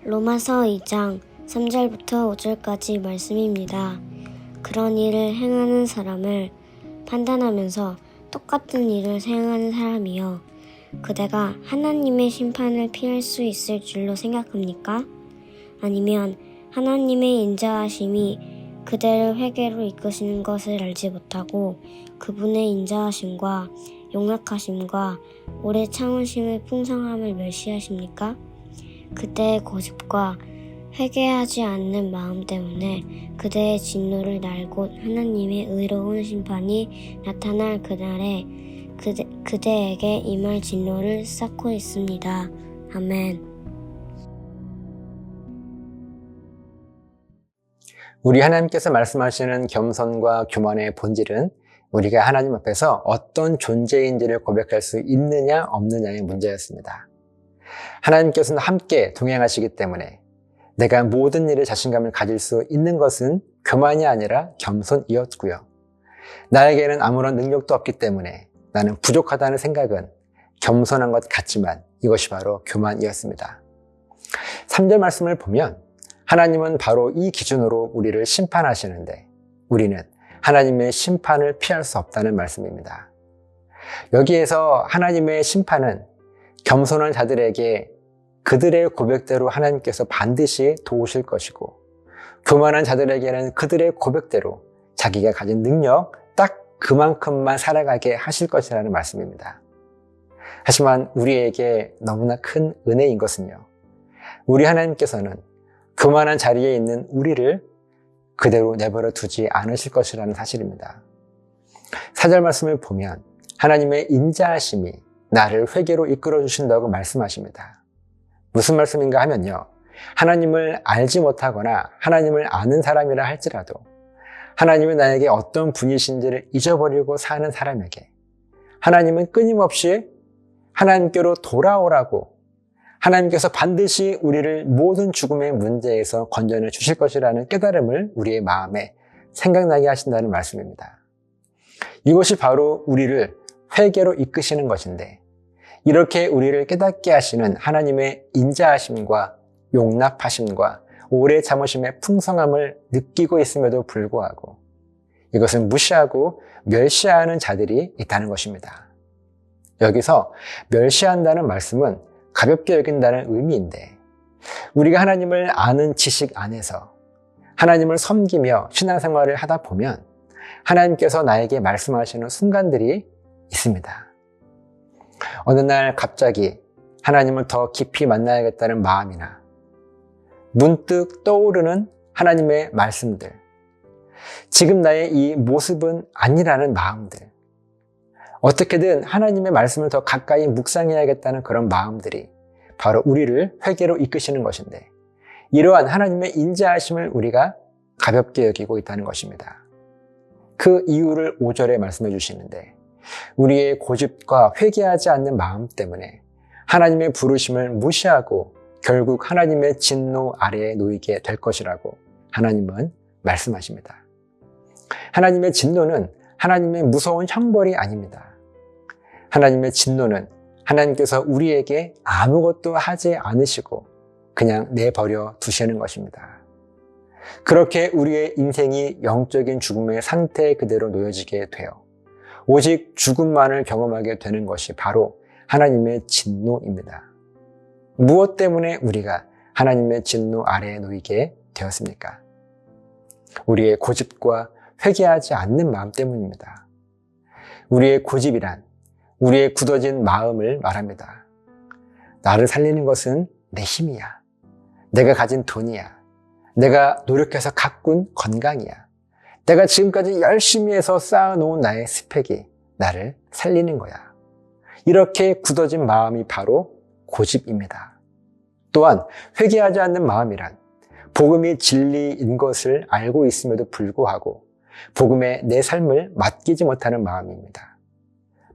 로마서 2장 3절부터 5절까지 말씀입니다. 그런 일을 행하는 사람을 판단하면서 똑같은 일을 행하는 사람이여, 그대가 하나님의 심판을 피할 수 있을 줄로 생각합니까? 아니면 하나님의 인자하심이 그대를 회개로 이끄시는 것을 알지 못하고 그분의 인자하심과 용납하심과 오래 참으심의 풍성함을 멸시하십니까? 그대의 고집과 회개하지 않는 마음 때문에 그대의 진노를 날 곧 하나님의 의로운 심판이 나타날 그날에 그대에게 임할 진노를 쌓고 있습니다. 아멘. 우리 하나님께서 말씀하시는 겸손과 교만의 본질은 우리가 하나님 앞에서 어떤 존재인지를 고백할 수 있느냐 없느냐의 문제였습니다. 하나님께서는 함께 동행하시기 때문에 내가 모든 일에 자신감을 가질 수 있는 것은 교만이 아니라 겸손이었고요. 나에게는 아무런 능력도 없기 때문에 나는 부족하다는 생각은 겸손한 것 같지만 이것이 바로 교만이었습니다. 3절 말씀을 보면 하나님은 바로 이 기준으로 우리를 심판하시는데 우리는 하나님의 심판을 피할 수 없다는 말씀입니다. 여기에서 하나님의 심판은 겸손한 자들에게 그들의 고백대로 하나님께서 반드시 도우실 것이고, 교만한 자들에게는 그들의 고백대로 자기가 가진 능력 딱 그만큼만 살아가게 하실 것이라는 말씀입니다. 하지만 우리에게 너무나 큰 은혜인 것은요, 우리 하나님께서는 교만한 자리에 있는 우리를 그대로 내버려 두지 않으실 것이라는 사실입니다. 4절 말씀을 보면 하나님의 인자하심이 나를 회개로 이끌어 주신다고 말씀하십니다. 무슨 말씀인가 하면요, 하나님을 알지 못하거나 하나님을 아는 사람이라 할지라도 하나님은 나에게 어떤 분이신지를 잊어버리고 사는 사람에게 하나님은 끊임없이 하나님께로 돌아오라고, 하나님께서 반드시 우리를 모든 죽음의 문제에서 건져내 주실 것이라는 깨달음을 우리의 마음에 생각나게 하신다는 말씀입니다. 이것이 바로 우리를 회개로 이끄시는 것인데, 이렇게 우리를 깨닫게 하시는 하나님의 인자하심과 용납하심과 오래 참으심의 풍성함을 느끼고 있음에도 불구하고 이것을 무시하고 멸시하는 자들이 있다는 것입니다. 여기서 멸시한다는 말씀은 가볍게 여긴다는 의미인데, 우리가 하나님을 아는 지식 안에서 하나님을 섬기며 신앙생활을 하다 보면 하나님께서 나에게 말씀하시는 순간들이 있습니다. 어느 날 갑자기 하나님을 더 깊이 만나야겠다는 마음이나 문득 떠오르는 하나님의 말씀들, 지금 나의 이 모습은 아니라는 마음들, 어떻게든 하나님의 말씀을 더 가까이 묵상해야겠다는 그런 마음들이 바로 우리를 회개로 이끄시는 것인데, 이러한 하나님의 인자하심을 우리가 가볍게 여기고 있다는 것입니다. 그 이유를 5절에 말씀해 주시는데, 우리의 고집과 회개하지 않는 마음 때문에 하나님의 부르심을 무시하고 결국 하나님의 진노 아래에 놓이게 될 것이라고 하나님은 말씀하십니다. 하나님의 진노는 하나님의 무서운 형벌이 아닙니다. 하나님의 진노는 하나님께서 우리에게 아무것도 하지 않으시고 그냥 내버려 두시는 것입니다. 그렇게 우리의 인생이 영적인 죽음의 상태 그대로 놓여지게 되어 오직 죽음만을 경험하게 되는 것이 바로 하나님의 진노입니다. 무엇 때문에 우리가 하나님의 진노 아래에 놓이게 되었습니까? 우리의 고집과 회개하지 않는 마음 때문입니다. 우리의 고집이란 우리의 굳어진 마음을 말합니다. 나를 살리는 것은 내 힘이야. 내가 가진 돈이야. 내가 노력해서 가꾼 건강이야. 내가 지금까지 열심히 해서 쌓아놓은 나의 스펙이 나를 살리는 거야. 이렇게 굳어진 마음이 바로 고집입니다. 또한 회개하지 않는 마음이란 복음이 진리인 것을 알고 있음에도 불구하고 복음에 내 삶을 맡기지 못하는 마음입니다.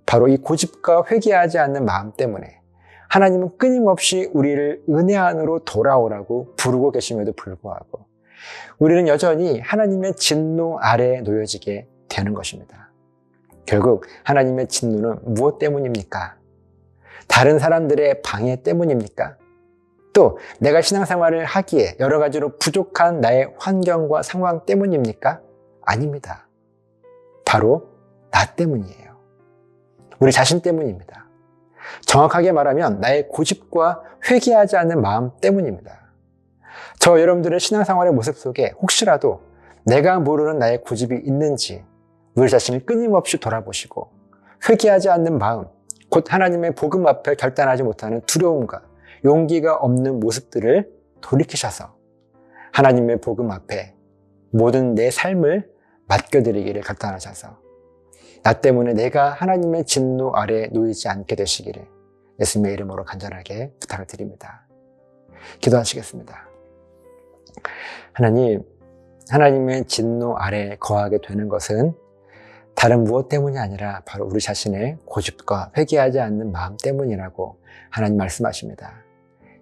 바로 이 고집과 회개하지 않는 마음 때문에 하나님은 끊임없이 우리를 은혜 안으로 돌아오라고 부르고 계심에도 불구하고 우리는 여전히 하나님의 진노 아래에 놓여지게 되는 것입니다. 결국 하나님의 진노는 무엇 때문입니까? 다른 사람들의 방해 때문입니까? 또 내가 신앙생활을 하기에 여러 가지로 부족한 나의 환경과 상황 때문입니까? 아닙니다. 바로 나 때문이에요. 우리 자신 때문입니다. 정확하게 말하면 나의 고집과 회개하지 않는 마음 때문입니다. 저 여러분들의 신앙생활의 모습 속에 혹시라도 내가 모르는 나의 고집이 있는지 우리 자신을 끊임없이 돌아보시고 회개하지 않는 마음, 곧 하나님의 복음 앞에 결단하지 못하는 두려움과 용기가 없는 모습들을 돌이키셔서 하나님의 복음 앞에 모든 내 삶을 맡겨드리기를 결단하셔서 나 때문에 내가 하나님의 진노 아래에 놓이지 않게 되시기를 예수님의 이름으로 간절하게 부탁을 드립니다. 기도하시겠습니다. 하나님, 하나님의 진노 아래에 거하게 되는 것은 다른 무엇 때문이 아니라 바로 우리 자신의 고집과 회개하지 않는 마음 때문이라고 하나님 말씀하십니다.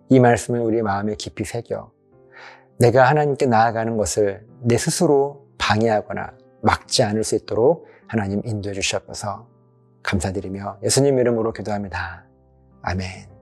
이 말씀을 우리 마음에 깊이 새겨 내가 하나님께 나아가는 것을 내 스스로 방해하거나 막지 않을 수 있도록 하나님 인도해 주시옵소서. 감사드리며 예수님 이름으로 기도합니다. 아멘.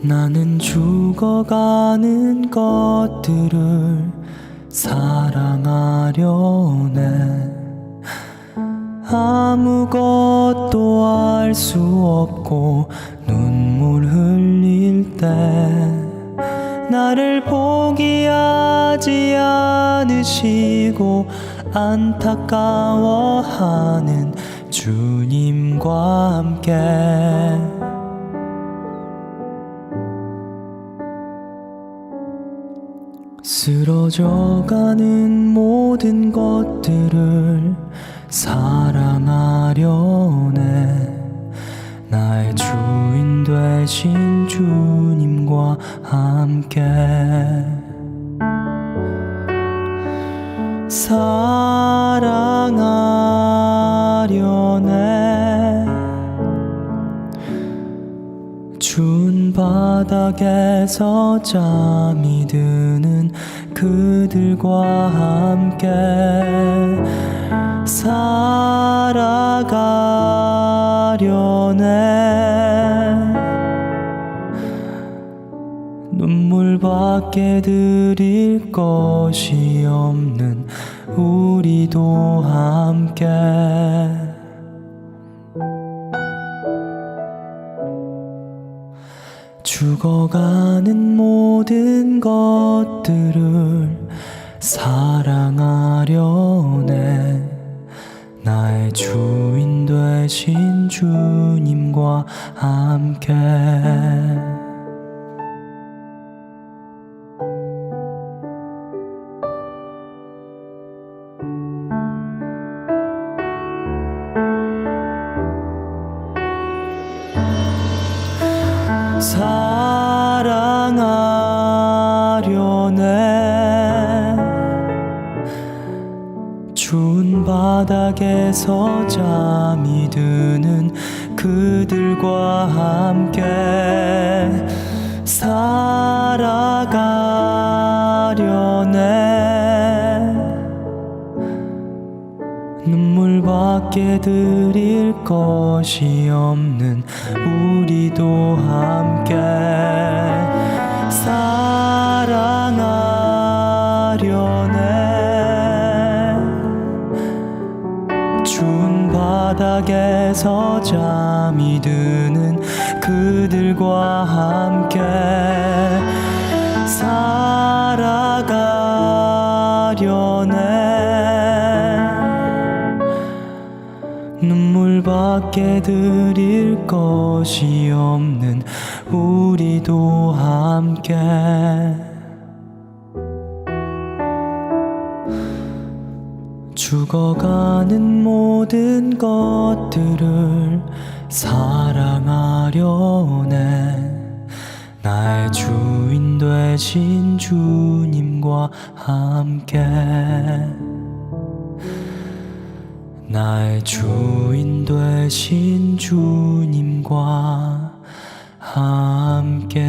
나는 죽어가는 것들을 사랑하려네. 아무것도 알 수 없고 눈물 흘릴 때 나를 포기하지 않으시고 안타까워하는 주님과 함께 쓰러져가는 모든 것들을 사랑하려네. 나의 주인 되신 주님과 함께 사랑하려네. 추운 바닥에서 잠이 드는 그들과 함께 살아가려네. 눈물밖에 드릴 것이 없는 우리도 함께 죽어가는 모든 것들을 사랑하려네. 나의 주인 되신 주님과 함께 사랑하려네. 추운 바닥에서 잠이 드는 그들과 함께 살아가려네. 눈물밖에 드릴 것이 없는 우리도 함께 사랑하려네. 추운 바닥에서 잠이 드는 그들과 함께 살아가려네. 눈물밖에 주님물밖에 드릴 것이 없는 우리도 함께 죽어가는 모든 것들을 사랑하려네. 나의 주인 되신 주님과 함께 나의 주인 되신 주님과 함께